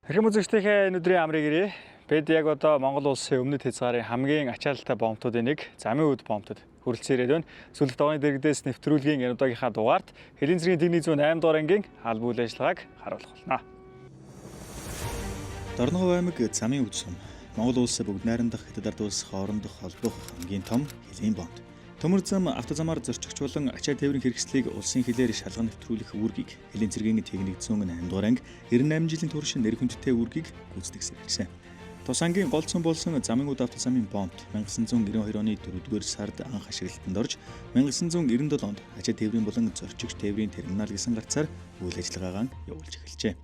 Хэрхэн үзэгчдийнхээ өнөөдрийн амрыг ирээ. Бид яг одоо Монгол улсын өмнөд хязгаарын хамгийн ачаалттай бомбуудын нэг замын үд бомбод хүрэлцэн ирээд байна. Сүүлд дооны дэргэдээс нэвтрүүлгийн энэ удаагийнхаа дугаарт Хэлийн цэргийн 108 дугаар ангийн албан үйл ажиллагааг харуулах болно. Дорногов аймаг замын үд сум Монгол улс бүгд найрамдах Хятад ард улс хоорондох холбох хамгийн том хэлийн бонд. Төмөр зам автозамаар зорчигч болон ачаа тээврийн хэрэгслийг улсын хилээр шалган нэвтрүүлэх үүргийг Хэлийн цэргийн техник 108 дугаар анги 98 жилийн турш нэр хүндтэй үүргийг гүйцэтгэсэн ирсэн. Тус ангийн гол цөм болсон замын үд автозамын бомб 1992 оны 4-р сард анх ашиглалтанд орж 1997 онд ачаа тээврийн болон зорчигч тээврийн терминал гэсэн гарцаар үйл ажиллагаагаа явуулж эхэлжээ.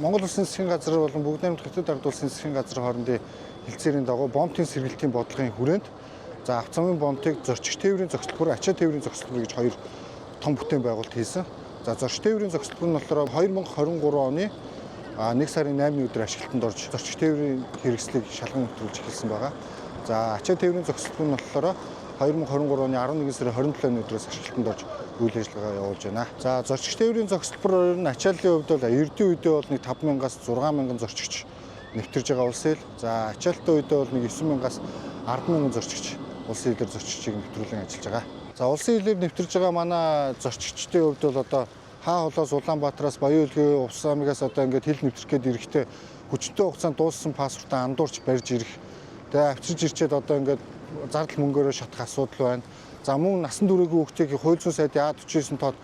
Монгол улсын засгийн газар болон бүгд найрамдах Хятад ард улсын засгийн газар хоорондын хэлцээрийн дагуу бомбын сэргээлтийн бодлогын хүрээнд за автозамын бомбыг зорчигч тээврийн зохицлбор, ачаа тээврийн зохицлбор гэж хоёр том бүтээн байгуулалт хийсэн. За зорчигч тээврийн зохицлбор нь болохоор 2023 оны 1 сарын 8-ны өдөр ашиглалтанд орж зорчигч тээврийн хэрэгслийг шалган нэвтрүүлж эхэлсэн байгаа. За ачаа тээврийн зохицлбор нь болохоор 2023 оны 11 сарын 27-ны өдрөөс ашиглалтанд орж үйл ажиллагаа явуулж байна. За зорчигч тээврийн зохицлбор нь ачааллын хувьд бол эрдийн үедээ бол нэг 5,000-аас 6,000 зорчигч нэвтэрж байгаа улсын хил. За ачаалттай үедээ бол нэг 9,000-аас 10,000 зорчигч улсын хилээр зорчигчийг нэвтрүүлэн ажиллаж байгаа. За улсын хилээр нэвтэрж байгаа манай зорчигчдын хувьд бол одоо хаа холоос Улаанбаатараас Баян-Улгийн Увс аймагаас одоо ингээд хил нэвтрэх гээд ирэхдээ хүчтэй хугацаанд дууссан паспортаа андуурч барьж ирэх. Тэгээ авчирж ирчээд одоо ингээд зардал мөнгөөрөө шатах асуудал байна. За мөн насан туршийн хүүхдийг хууль зүйн сайдын А49 тоод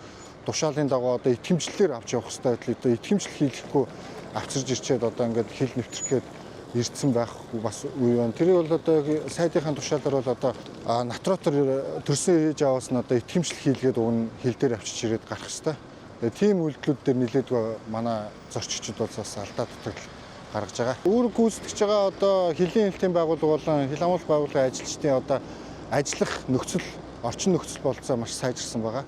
тушаалын дагуу одоо итгэмжлэлээр авч явах хэрэгтэй байдлаа. Одоо итгэмжлэл хийхгүй авчирж ирчээд одоо ингээд хил нэвтрэх гээд ирсэн байх бас үе байна. Тэрийг бол одоо сайдынхаа тушаалаар бол одоо натратор төрсөн ээж аваас нь одоо итгэмжлэл хийлгээд уг нь хил дээр авчиж ирээд гарах хэрэгтэй. Тэгээ тийм үйлдэлүүд дээр нэлээдгүй манай зорчигчид бол бас алдаа дутагдал гаргаж байгаа. Үүрэг гүйцэтгэж байгаа одоо хилийн хэлтийн байгууллага болон хил амлалт байгууллагын ажилчдын одоо ажиллах нөхцөл, орчин нөхцөл болцоо маш сайжирсан байгаа.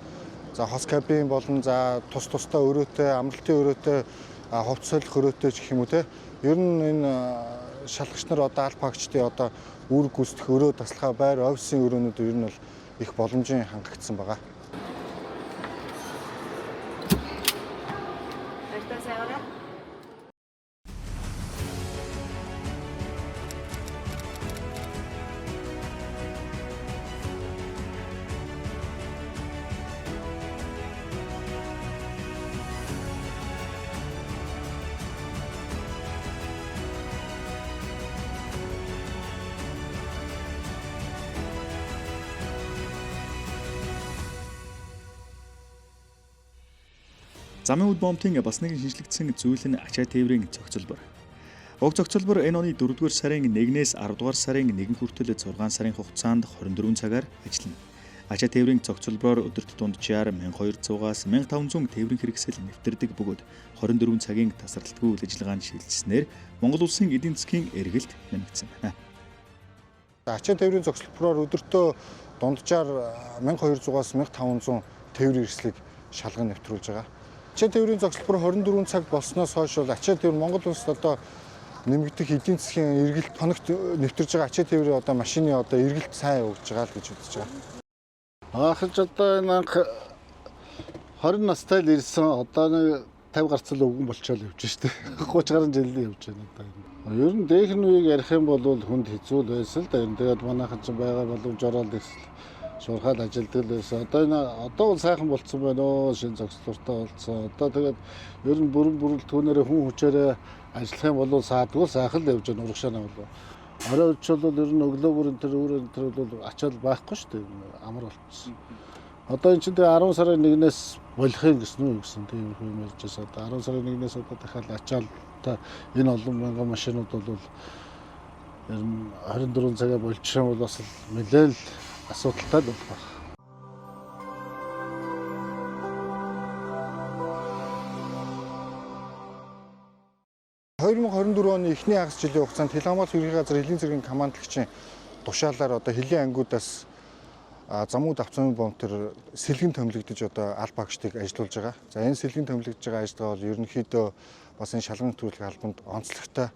За хос кабин болон за тусдаа өрөөтэй, амралтын өрөөтэй, хувц солих өрөөтэй гэх юм уу те. Ер нь энэ шалгагч нар одоо аль багчдын одоо үүрэг гүйцэтгэх өрөө таслахаа байр офисын өрөөнүүд ер нь бол их боломжийн хангагдсан байгаа. Замын үд бомбын бас нэгэн шинжлэгдсэн зүйл нь ачаа тээврийн зохицолбор. Уг зохицолбор энэ оны 4-р сарын 1-ээс 10-р сарын 1 хүртэл 6 сарын хугацаанд 24 цагаар ажиллана. Ачаа тээврийн зохицолбороор өдөрт дунджаар 1200-аас 1500 тээврийн хэрэгсэл нэвтэрдэг бөгөөд 24 цагийн тасралтгүй үйл ажиллагаанд шилжсэнээр Монгол улсын эдийн засгийн эргэлт нэмэгдсэн байна. Ачаа тээврийн зохицолбороор өдөртөө дунджаар 1200-аас 1500 тээврийн хэрэгслийг шалган нэвтрүүлж байгаа. Ачаа тээврийн зохицолбор 24 цаг болсноос хойш бол ачаа тээвэр Монгол улсад одоо нэмэгдэх эдийн засгийн эргэлт тоногт нэвтэрж байгаа ачаа тээврийн одоо машины одоо эргэлт сайн явагдаж байгаа л гэж үзэж байгаа. Анхж одоо энэ анх 20 настай л ирсэн одоо нэг 50 гарцал өвгөн болчоод явж штэ 30 гаруй жил явж байна одоо. Ер нь дээх нь үеийг ярих юм бол хүнд хэцүү л байсан л да. Тэгээд манайхан ч байгаа боломж ороод ирсэн. Шуурхаад ажилтдаг л байсан. Одоо бол сайхан болцсон байна оо шин зохицолтой болсон. Одоо тэгээд ер нь бүрэл түүнээрээ хүн хүчээрээ ажиллах юм бол саадгүй сайхан л явж байгаа урагшаана бол. Орой өчөл бол ер нь өглөө бүр энэ төр бол ачаал байхгүй шүү дээ. Амар болчихсон. Одоо эн чинь тэгээ 10 сарын 1-ээс болохыг гэсэн үү гэсэн тийм юм ярьж байсан. Одоо 10 сарын 1-ээс одоо дахиад ачаалтай энэ олон мянган машинууд бол ер нь 24 цагаа болчих юм бол бас нэлээл асуудалтай л байна. 2024 оны эхний хагас жилийн хугацаанд Хил хамгаалалт ерхий газар Хэлийн цэргийн командлагчийн тушаалаар одоо Хэлийн ангиудаас замууд автозамын бомб төр сэлгэн томилогдож одоо аль багшдыг ажилуулж байгаа. За энэ сэлгэн томилогдож байгаа ажиллагаа бол ерөнхийдөө бас энэ шалган нэвтрүүлэх албанд онцлогтой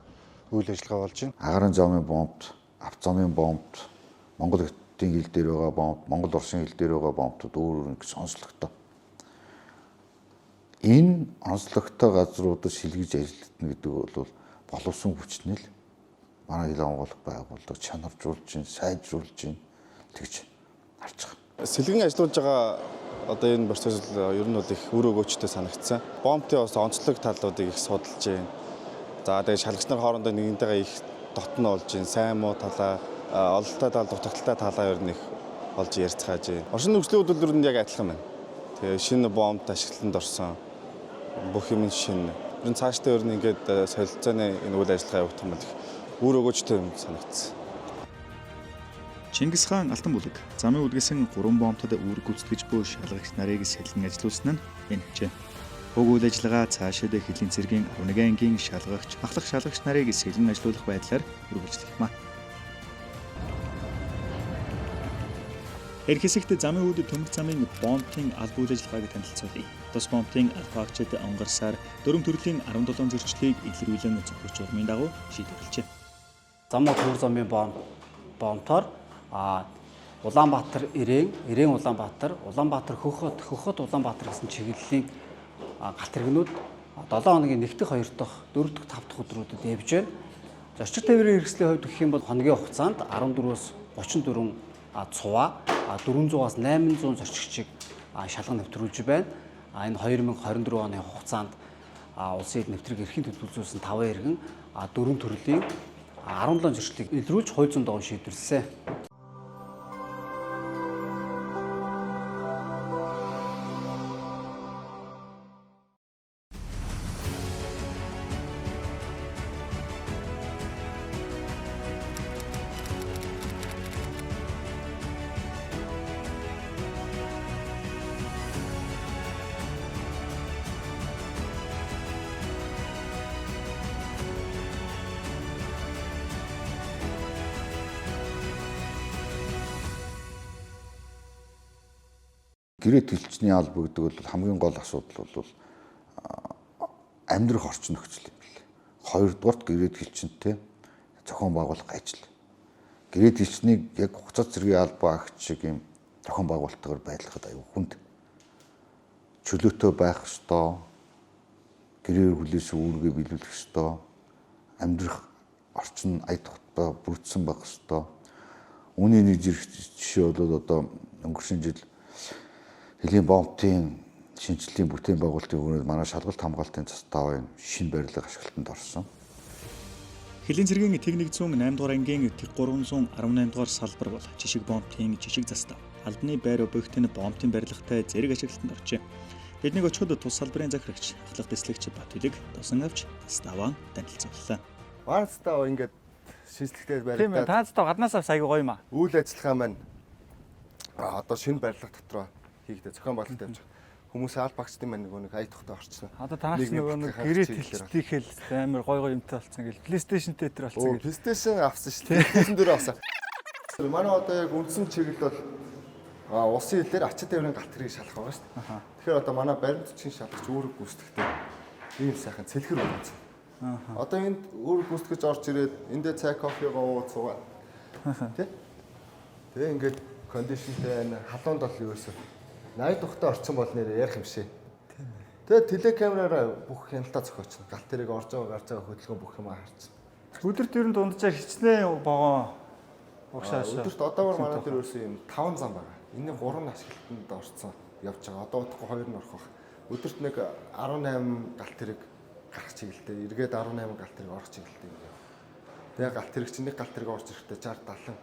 үйл ажиллагаа болж байна. Агарын замын бомб, автозамын бомб, Монгол Хятадын хил дээр байгаа бомб, Монгол Оросын хил дээр байгаа бомбтууд өөр өөр сонслогтой. Энэ онцлогтой газруудад шилжиж ажиллана гэдэг бол боловсон хүчний л манай хил онгойлгох байгууллага чанаржуулж, сайжруулж тэгж харж байгаа. Сэлгэн ажиллаж байгаа одоо энэ процесс ер нь бол их үр өгөөчтэй санагдсан. Бомбтын бас онцлог талуудыг их судалж байна. За тэгээд шалгагч нар хоорондоо нэгнтэйгээ их дотно болж байна. Сайн муу талаа, ололттой тал, дутагдaltaй талаа ер нь их олж ярьцгааж байна. Орчин нөхцөлийн хөдөлгөөр нь яг адилхан байна. Тэгээд шинэ бомбт ашиглалтанд орсон бүх юм шинэ. Ер нь цаашдаа ер нь ингээд солилцооны энэ үйл ажиллагаа явуулах юм бол их үр өгөөчтэй юм санагдсан. Чингис хаан Алтан бүлэг замын үлгэсэн 3 бомбтод үүрэг гүйцэтгэж буй шалгагч нарыг сэлгэн ажилуулсан нь энэ хэмжээ. Уг үйл ажиллагаа цаашид Хэлийн цэргийн 11 ангийн шалгагч, ахлах шалгагч нарыг сэлгэн ажилуулах байдлаар үргэлжлэх юм а. Эх хэсэгт замын үүд төмөр замын бомбын алба үйл ажиллагааг танилцуулъя. Тус бомбын албаагчид онгарсаар 4 төрлийн 17 зөрчлийг илэрүүлэн зөвхөрч урмын дагуу шийдвэрлэжээ. Замын төмөр замын бомбоор Улаанбаатар Ирээн Улаанбаатар, Улаанбаатар Хөхөт Улаанбаатар гэсэн чиглэлийн галт тэрэгнүүд 7 хоногийн 1-р 2-р 4-р 5-р өдрүүдэд явж байна. Зорчигч тээврийн хэрэгслийн хувьд гэх юм бол хоногийн хугацаанд 14-өөс 34 цуваа 400-аас 800 зорчигчийг шалган нэвтрүүлж байна. Энэ 2024 оны хугацаанд улсын нэвтрэг эрхийн төлөвлөсөн 5 иргэн 4 төрлийн 17 зөрчлийг илрүүлж хууль зүйн дагуу шийдвэрлэсэн. Гэрээ төлчний алба гэдэг бол хамгийн гол асуудал бол амьдрах орчин нөхцөл юм билээ. Хоёрдугаарт гэрээ төлчөнтэй зохион байгуулах ажил. Гэрээ төлчнийг яг хугацаа зэргийн албаа агч шиг юм зохион байгуулалтаар байдлахад аюу хүнд. Чөлөөтэй байх ёстой. Гэрээр хүлээс үүргээ биелүүлэх ёстой. Амьдрах орчин ая тухтай бүрдсэн байх ёстой. Үүний нэг жишээ бол одоо өнгөрсөн жил Хэлийн бомбын шинжилгээний бүтээн байгуулалтын өгнөд манай шалгалт хамгаалтын заставын шинэ барилга ашиглалтанд орсон. Хэлийн цэргийн техник 8 дугаар ангийн 318 дугаар салбар бол жишг бомбын жишг застав. Албаны байр объект нь бомбын барилгатай зэрэг ашиглалтанд оржээ. Бидний очиход тус салбарын захирагч, ахлах дэслэгч Батүлэг тосон авч заставаа танилцууллаа. Манай застав ингээд шийдэлтэй Тийм ээ, баригдаад та застав гаднаасаа аягүй гоё юм аа. үйл ажиллагаа маань одоо шинэ барилга дотроо хийгдээ зохион байгуулалт явж байгаа. Хүмүүсийн аль багчдын маань нэг ая тухтай орчихсон. Одоо танаас нөгөө нэг гэрээ тэлцдэг хэл амар гоё юмтай болсон гэл PlayStation дээр болсон гэл. PlayStation авсан шүү дээ. PlayStation дээр авсан. Манай одоо яг үндсэн чиглэл бол улсын хилээр ачаа тээврийн галт тэргийг шалгах байгаа шүү дээ. Тэгэхээр одоо манай баримтчин шалгагч үүрэг гүйцэтгэхдээ ийм сайхан цэлхэр болсон. Одоо энд үүрэг гүйцэтгэж орж ирээд эндээ цай кофегаа уугаад суугаад. Тэ? Тэгээ ингээд кондишнтэй халуунд бол юу вэ? 80 тухтай орчин бол нэр ярих юм шээ. Тэгээд телекамераараа бүх хяналтаа зохиочно. Галт тэрэг орж байгаа гарч байгаа хөдөлгөөн бүх юм харчихна. Өдөрт ер нь дунджаар хичнээн богоо угшааш. Өдөрт одоогор манай дээр ерөөсөө юм 5 зам байгаа. Энэ 3 ашиглалтанд орцсон явж байгаа. Одоо утгагүй 2 нь орох байх. Өдөрт нэг 18 галт тэрэг гарах чиглэлтэй. Эргээд 18 галт тэрэг орох чиглэлтэй юм. Тэгээ галт тэрэг чинь нэг галт тэрэг орж ирэхдээ 60 70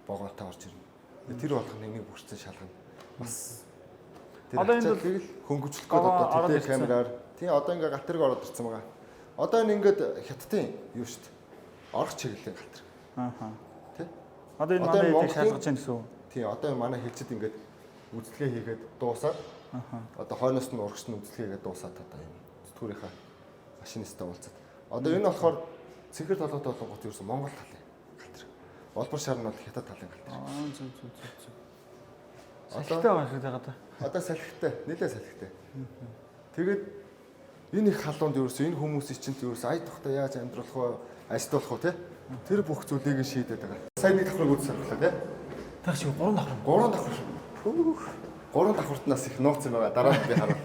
богоотой орж ирнэ. Тэр болгох нэг бүрцэн шалгана. Бас Одоо энэ бол хөнгөвчлөх гээд одоо телекамераар тий одоо ингээ галт тэрэг ороод ирсэн байгаа. Одоо энэ ингээд хятадын юу шүү дээ. Орох чиглэлийн галт тэрэг. Ааха. Тий. Одоо энэ манай эдийг шалгаж байна гэсэн үг. Тий одоо манай хэлцэд ингээд үзлэгээ хийгээд дуусаад одоо хойноос нь урагш нь үзлэгээгээ дуусаад одоо юм зүтгүүрийнхаа машинистай уулзаад. Одоо энэ болохоор цэнхэр толгойд болгонгот ерөөсөн Монгол талын галт тэрэг. Олбор шар нь бол хятад талын галт тэрэг. Зүг. Салхитай байна шүү дээ. Одоо салхитай, нэлээд салхитай. Тэгээд энэ их халуунд ерөөсөө энэ хүмүүсийн чинь ерөөсөө ая тухтай яаж амьдруулах вэ? Ажилуулах вэ те? Тэр бүх зүйлийг шийдээд байгаа. Сайн нэг давхрыг үзсэрлээ те? Так шиг 3 давхар. 3 давхар. 3 давхартнаас их нууц юм байгаа. Дараа нь би харуул.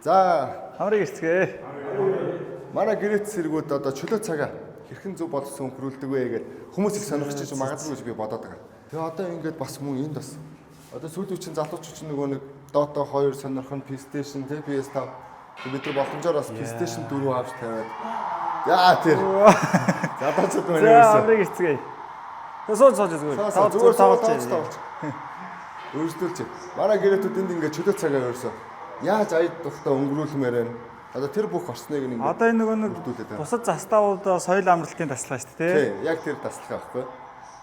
За Хамрыг ирцгээ. манай гэрээт цэргүүд одоо чөлөө цагаа хэрхэн зөв боловсон хөрүүлдэг вэ гэдэг хүмүүс их сонирхож магадгүй гэж би бодоод байгаа. Тэгээ одоо ингээд бас мөн энд бас одоо сүүлийн үеийн залуучууд чинь нөгөө нэг Dota 2 сонирхон PlayStation тэ PS5 бид нар боломжоор бас PlayStation 4 авч тавиад яа тэр залуучууд мөн За ерөөсөө хамрыг ирцгээ. Сууж зүгээр. зүгээр тавуулж өөрсдөлж манай гэрээтүүд энд ингээд чөлөө цагаа ерөөсөө яаж аяд тухтаа өнгөрүүлмээр байна. Одоо тэр бүх орчныг нэг Одоо энэ нөгөө нэг бусад застаууд соёл амралтын таслага шүү дээ. тий, яг тэр таслага байхгүй.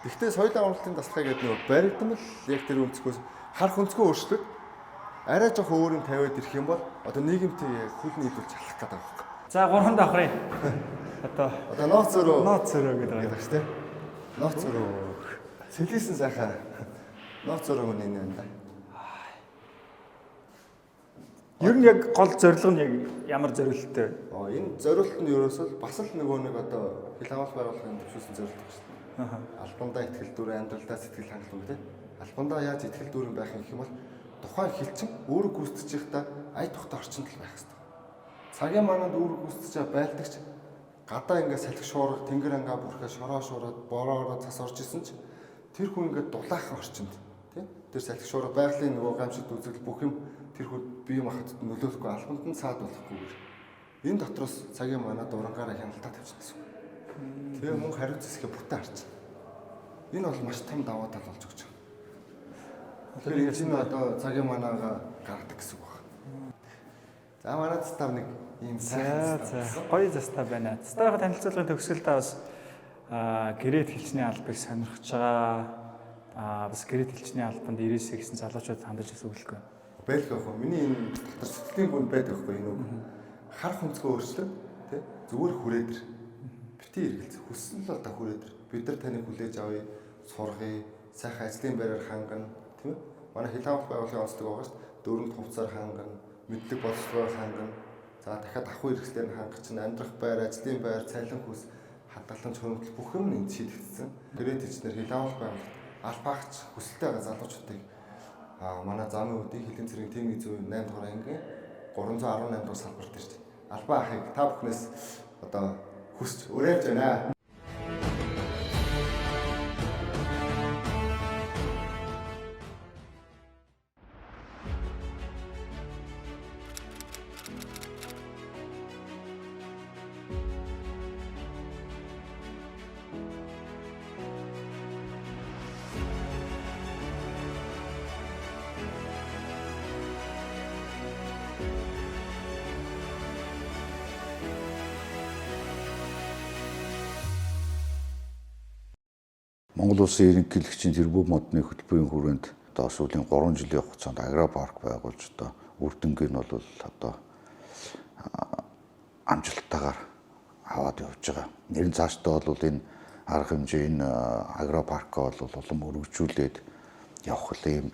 Гэхдээ соёл амралтын таслага гэдэг нөгөө баригдмал яг тэр өнцгөөс харах өнцгөө өөрчлөд арай жоох өөр юм тавиад ирэх юм бол одоо нийгэмтэй хүл нийлүүлж халах гэдэг байхгүй. За 3 давхрын. Одоо Ноц зөрөө гэдэг байгаа. гэдэг чинь ноц зөрөө. Сэлээсэн сайхан ноц зөрөө үнэ энэ байна. Ер нь яг гол зорилго нь яг ямар зорилттой вэ? Энэ зорилт нь ерөөсөө бас л нөгөө нэг одоо хил хамгаалах байгууллагын төвшүүлсэн зорилт гэж байна. Албандаа ихтгэл дүүрэн амьдралдаа сэтгэл хангалуун гэдэг. Албандаа яаж ихтгэл дүүрэн байх юм гэх юм бол тухайн хилчин өөрөө гүйцэтгэж байхдаа ая тухтай орчинд л байх хэрэгтэй. Цагийн манад өөрөө гүйцэтгэж байлдагч гадаа ингээд салхи шуурга тэнгэр ангаа бүрхээ шороо шуураад бороороо цас орж исэн ч тэр хүн ингээд дулаахан орчинд тий тэр салхи шуурга байгалийн нөгөө гамшигт үзэгдэл бүх юм тэр хүн бие махбодд нөлөөлөхгүй албанд нь саад болохгүйгээр энэ дотроос цагийн манаа дурангаараа хяналтаа тавьчихсан гэсэн. Тэгээ мөн хариуц хэсгээ бүтэн харж. Энэ бол маш том даваа тал болж өгч байгаа. Тэгэхээр энэ одоо цагийн манаага гаргадаг гэсэн үг байна. За манай застав нэг ийм За гоё застав байна. Заставын танилцуулгын төгсгөлдөө бас гэрээт хэлчний албыг сонирхож байгаа. Бас гэрээт хэлчний албанд ирээсэй гэсэн залуучууд хандаж өсөглөхгүй. Байлгүй яг хөө миний энэ дотор сэтгэлийн гүн байдаг байхгүй энэ үг. Харах өнцгөө өөрчлөв тий зүгээр хүрээдэр бити эргэлз хүссэн л одоо хүрээдэр бид нар таныг хүлээж авъя сургая сайхан ажлын байраар хангана тийм ээ манай хил хамгаалах байгууллагын онцлог байгаа шүү дээ дөрөнд хувцаар хангана мэдлэг боловсроор хангана за дахиад ахуй хэрэгслээр хангах чинь амьдрах байр ажлын байр цалин хүс хадгаламж хөрөнгөл бүх юм энд шийдэгдсэн гэрээт эчнэр хил хамгаалах байгууллагт албаагч хүсэлтэй байгаа залуучуудыг манай замын үдийн хилийн цэргийн тим 8 дугаар ангийн 318 дугаар салбарт ирж албаа ахыг та бүхнээс одоо хүсч өрөөлж байна. Монгол Улсын ерөнхийлөгчийн тэрбум модны хөтөлбөрийн хүрээнд одоо сүүлийн 3 жилийн хугацаанд агропарк байгуулж одоо үр дүнгийн нь бол одоо амжилттайгаар аваад явж байгаа. Нэрийн цаашдаа бол энэ арга хэмжээ энэ агропаркаа бол улам өргөжүүлээд явах юм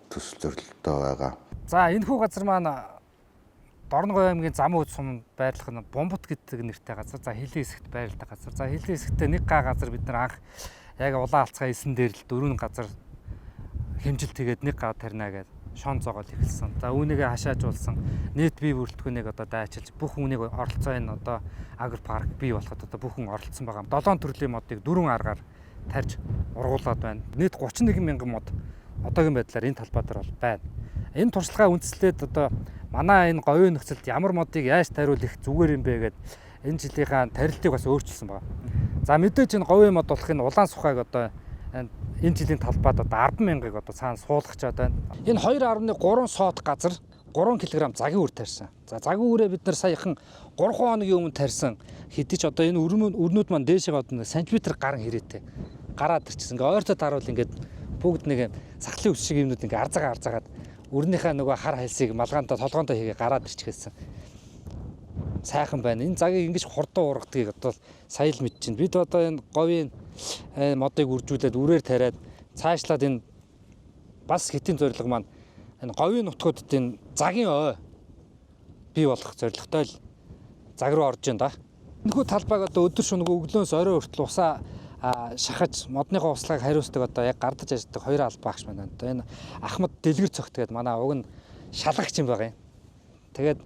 төсөл зорилттой байгаа. За энэ хүү газар маань Дорноговь аймгийн Замын үд сум байрлах нь Бомбот гэдэг нэртэй газар. За хилийн хэсэгт байрладаг газар. За хилийн хэсэгтээ нэг га газар бид нар анх яг улаан алцгай эсэн дээр л 4 газар хэмжилт хийгээд нэг га тарина гэдэг шон зоогол эхэлсэн. За үүнийгээ хашаажуулсан нийт бие бүрэлдэхүүнийг одоо дайчилж бүх үүнийг оролцоо энэ одоо агропарк бий болоход одоо бүх хүн оролцсон байгаа. 7 төрлийн модыг 4 аргаар тарьж ургуулад байна. Нийт 31 мянган мод одоогийн байдлаар энэ талбай дээр бол байна. Энэ туршлагаа үндэслээд одоо манай энэ говийн нөхцөлд ямар модыг яаж тариул их зүгээр юм бэ гэдэг энэ жилийнхаа тарилтыг бас өөрчилсөн байна. За мэдээж энэ говийн мод болох энэ улаан сухайг одоо энэ жилийн талбайд одоо 100000-ыг одоо цаана суулгачаад байна. Энэ 2.3 сот газар 3 кг загийн үр тарьсан. За загийн үрээ бид нар саяхан 3 хоногийн өмнө тарьсан хэдий ч одоо энэ өрнүүд маань дээшээ одоо сантиметр гарan хэрээтэй гараад ирчихсэн. Ингээ ойртоо даруул ингээд бүгд нэг сахлын ус шиг юмнууд ингээ арзаагаад өрнийхээ нөгөө хар хальсыг малгаантаа толгоондоо хийгээ гараад ирчихсэн. Сайхан байна. Энэ загийг ингэж хурдан ургадгийг одоо сая л мэдчихэв. Бид одоо энэ говийн модыг үржүүлээд үрээр тариад цаашлаад энэ бас хэтийн зорилго маань энэ говийн нутгуудад энэ загийн ой бий болох зорилготой л заг руу орж байна да. Энэхүү талбайг одоо өдөр шөнөгүй өглөөс орой хүртэл усаа шахаж модныхоо услааг хариуцдаг одоо яг гардаж ажилладаг 2 албаагч байна. Одоо энэ Ахмад Дэлгэр цогт гэдэг манай уг нь шалгагч юм байгаа юм. Тэгээд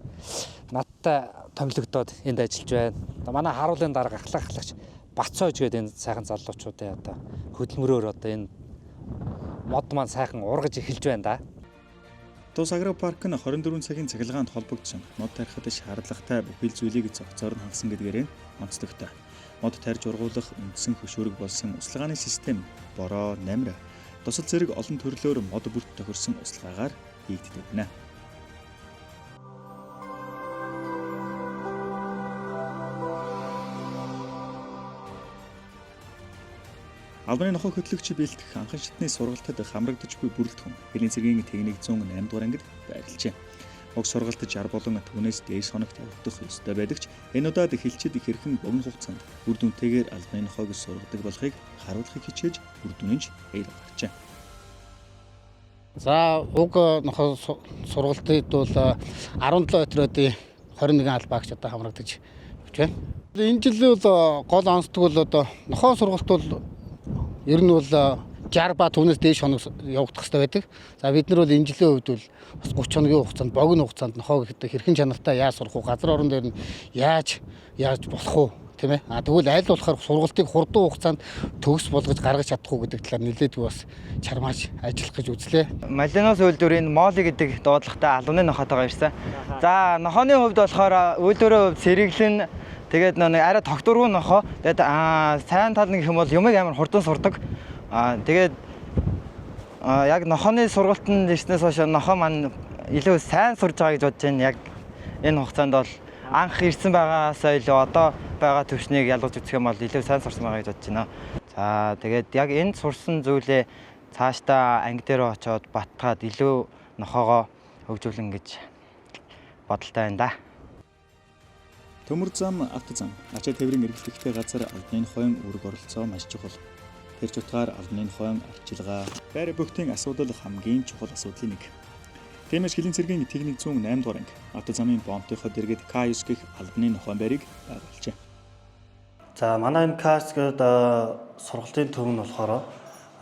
надтай томилогдоод энд ажиллаж байна. Одоо манай харуулын дарга ахлагч Бацоож гэдэг энэ сайхан залуучуудын одоо хөдөлмөрөөр одоо энэ мод маань сайхан ургаж эхэлж байна да. Тус агропарк нь 24 цагийн цахилгаанд холбогдсон. Мод тарихад шаардлагатай бүхэл зүйлийг зохицоор нь хангасан гэдгээр онцлогтой. Мод тарьж ургуулах үндсэн хөшөөрөг болсон услгааны систем бороо, намир, тусал зэрэг олон төрлөөр мод бүрт тохирсон услгаагаар хийгддэг байна. Албаны нохой хөтлөгч бэлтгэх анхан шатны сургалтад хамрагдажгүй бүрэлдэхүүн Хэлийн цэргийн техник 108 дугаар ангид байрлажээ. Уг сургалт 60 болон түүнээс дээш хоногт явагдах ёстой байдаг ч энэ удаад эхэлчид их хэрхэн богино хугацаанд үр дүнтэйгээр албаны нохойг сургадаг болохыг харуулахыг хичээж үр дүнж эер гарчээ. За уг нохой сургалтад бол 17 өдрөөдийн 21 албаагч одоо хамрагдаж явж байна. Энэ жилийн бол гол онцлог бол одоо нохой сургалт бол ер нь бол 60 ба түүнээс дээш хоног явагдах хэрэгтэй байдаг. За бид нар бол энэ жилийн хувьд бол бас 30 хоногийн хугацаанд богино хугацаанд нохой гэхэд хэрхэн чанартай яаж сурах уу, газар орон дээр нь яаж болох уу, тийм ээ. Тэгвэл аль болохоор сургалтыг хурдан хугацаанд төгс болгож гаргаж чадах уу гэдэг талаар нэлээдгүй бас чармааж ажиллах гэж үзлээ. Малиноос үйлдвэрийн моли гэдэг дуудлагатай албаны нохоотойгоо ирсэн. За нохооны хувьд болохоор үйлдвэрийн хувьд сэргэлэн тэгээд нэг арай тогтворгүй нохоо. Тэгээд сайн тал нэг юм бол юмыг амар хурдан сурдаг. Тэгээд яг нохооны сургалтанд ирснээс хойш нохоо маань илүү сайн сурж байгаа гэж бодож байна. Яг энэ хугацаанд бол анх ирсэн байгаасаа илүү одоо байгаа төвшнийг ялгаж үзэх юм бол илүү сайн сурсан байгаа гэж бодож байна. За тэгээд яг энд сурсан зүйлээ цаашдаа анги дээр очиод батгаад илүү нохоогоо хөгжүүлэн гэж бодолтой байна да. Төмөр зам, автозам, ачаа тээврийн эргэлтэхтэй газар албаны нохойн үүрэг оролцоо маш чухал. Тэр ч утгаар албаны нохойн арчилгаа, байр бөхтийн асуудал хамгийн чухал асуудлын нэг. Тиймээс Хэлийн цэргийн техник 108 дугаар анги автозамын бомтынхоо дэргэд K9 гэх албаны нохойн байрыг байгуулжээ. За манай энэ K9 гэдэг сургалтын төв нь болохоор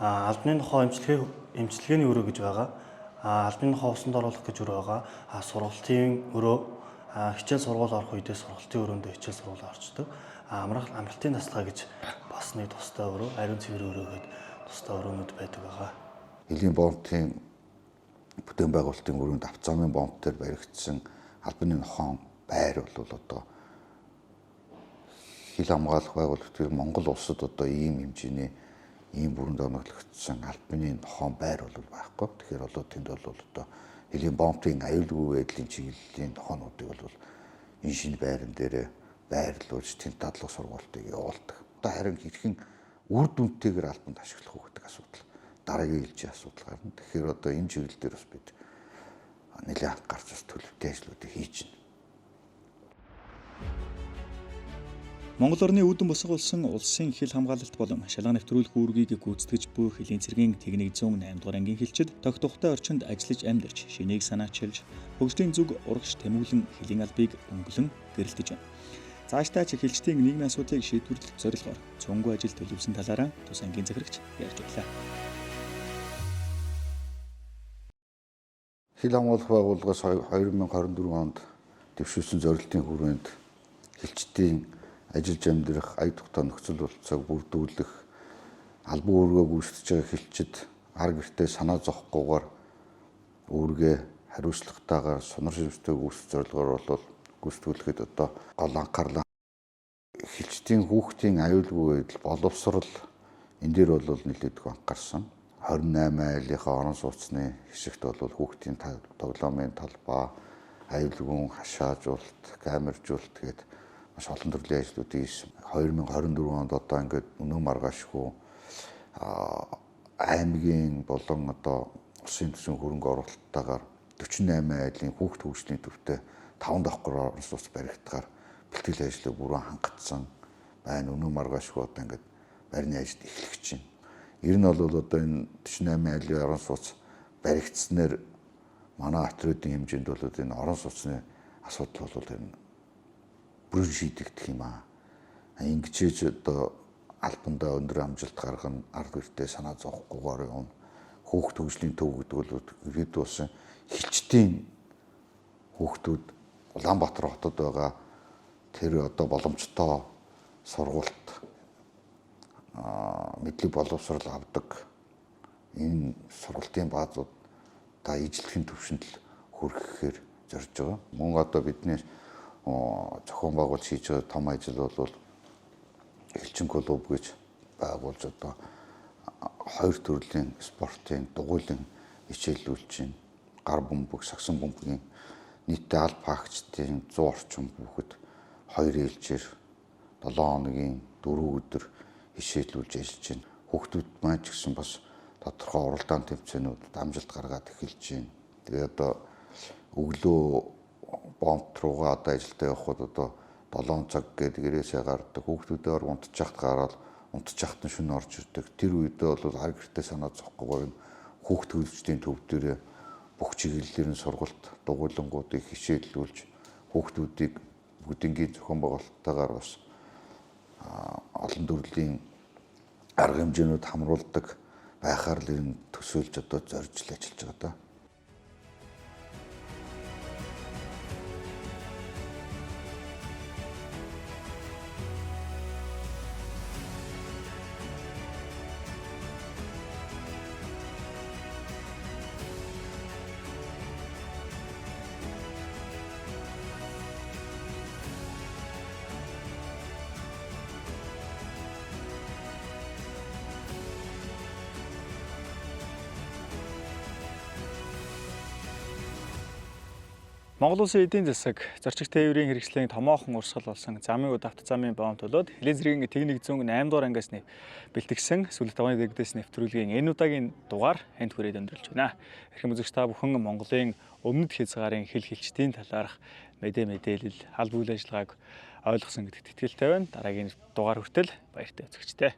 албаны нохой эмчилгээний өрөө гэж байгаа. Албаны нохой усанд оруулах гэж өрөө байгаа. Сургалтын өрөө хичээл сургууль орох үедээ сургалтын өрөөндөө хичээл сургууль орчдөг. Амралтын тасалгаа гэж бас нэг тустай өрөө, ариун цэвэр өрөө гэдэг тустай өрөөнүүд байдаг байгаа. Хэлийн бомтын бүтээн байгуулалтын өрөөнд автозамын бомт дээр баригдсан албаны нохойн байр бол одоо хил хамгаалах байгууллагт Монгол улсад одоо ийм хэмжээний ийм бүрэн оногдсон албаны нохойн байр бол байхгүй. Тэгэхээр бол тэнд бол одоо Хэлийн бомтын аюулгүй байдлын чиглэлийн нохойнуудыг бол энэ шинэ байран дээр байрлуулж тэнд дадлаг сургалтыг явуулдаг. Одоо харин хэрхэн үр дүнтэйгээр албанд ашиглах уу гэдэг асуудал дараагийн ээлжийн асуудал гарна. Тэгэхээр одоо энэ чиглэл дээр бас бид нэлээд анхаарч бас төлөвтэй ажлуудыг хийж байна. Монгол орны үүдэн босго улсын улсын хил хамгаалалт болон шалгаа нэвтрүүлэх үүргийг гүйцэтгэж буй Хэлийн цэргийн техник 108 дугаар ангийн хэлчид тогт тухтай орчинд ажиллаж амьдарч, шинийг санаачилж, хөгжлийн зүг урагш тэмүүлэн Хэлийн албыг өнгөлөн гэрэлтэж байна. Цаашдаа ч хэлчдийн нийгмийн асуудлыг шийдвэрлэх зорилгоор цөөнгүй ажил төлөвлөсөн талаараа тус ангийн захирагч ярьж байлаа. Хил хамгаалах байгууллагаас 2024 онд дэвшүүлсэн зорилтын хүрээнд хэлчдийн ажиллаж амьдрах ая тухтай нөхцөл болцоог бүрдүүлэх албан үүргээ гүйцэтгэж байгаа хэлчид ар гэртээ санаа зовхгүйгээр үүргээ хариуцлагатайгаар сунар шивстэй гүйцэх зорилгоор бол гүйцэтгүүлэхэд одоо гол анхаарлаа хэлчдийн хүүхдийн аюулгүй байдал боловсрол энэ дээр бол нэлээдгүй анхаарсан. 28 айлынхаа орон сууцны хэсэгт бол хүүхдийн тоглоомын талбай, аюулгүй хашаажуулалт, камержуулалт гэдэг маш олон төрлийн ажлуудыг 2024 онд одоо ингээд өнөө маргаашгүй аймгийн болон одоо улсын төсвийн хөрөнгө оруулалттайгаар 48 айлын хүүхд хөгжлийн төвтэй 5 давхар орон сууц баригдахаар бэлтгэл ажлыг бүрэн хангацсан байна. Өнөө маргаашгүй одоо ингээд барьны ажил эхлэх чинь. Ер нь бол одоо энэ 48 айлын орон сууц баригдснаар манай Атруудын хэмжээнд бол энэ орон сууцны асуудал бол энэ бүрэн шийдэгдэх юм аа. Ингэж одоо албандаа өндөр амжилт гаргана, ард гэртээ санаа зовхгүйгээр юм. Хүүхд хөгжлийн төв гэдэг бол ирээд болсон хэлчдийн хүүхдүүд Улаанбаатар хотод байгаа тэр одоо боломжтой сургуульд мэдлэг боловсрол авдаг энэ сургалтын баазууд та ижлэхэн төвшөнд хүрэхээр зорж байгаа. Мөн одоо бидний зохион байгуулалт хийж байгаа том ажил бол элчин клуб гэж байгуулж одоо 2 төрлийн спортын дугуйлан хичээлүүлж байна. Гар бөмбөг, сагсан бөмбөгийн нийтдээ аль паагчдын 100 орчим хүүхэд 2 ээлжээр 7 хоногийн 4 өдөр хичээлүүлж ажиллаж байна. Хүүхдүүд маань ч гэсэн бас тодорхой уралдаан тэмцээнүүд амжилт гаргаад эхэлж байна. Тэгээ одоо өглөө бомб руугаа одоо ажилдаа явхад одоо 7 цаг гээд гэрээсээ гардаг. Хүүхдүүдээр унтчих гараад унтчихт нь шөнө орж ирдэг. Тэр үедээ бол хар гэртээ санаа зовхгүйгээр хүүхд төлөвчдийн төв дээрээ бүх чиглэлээр нь сургалт дугуйлангуудыг хичээллүүлж хүүхдүүдийг бүгднгийн зохион байгуулалттайгаар бас олон төрлийн арга хэмжээнүүд хамруулдаг байхаар л энэ төсөөлж одоо зорж л ажиллаж байгаа даа. Монгол Улсын эдийн засаг зорчигч тээврийн хэрэгслийн томоохон урсгал болсон замын үд автозамын бомб төлөөд Хилэн цэргийн техник 101 8 дугаар ангиас бэлтгэсэн сүлд давааны дэргэдээс нэвтрүүлгийн энэ удаагийн дугаар энд хүрээд өндөрлж байна. Эрхэм үзэгч та бүхэн Монголын өмнөд хязгаарын хил хэлчдийн талаарх мэдээлэл аль бүл ажиллагааг ойлгосон гэдэгт итгэлтэй байна. Дараагийн дугаар хүртэл баяртай үзэгчтэй.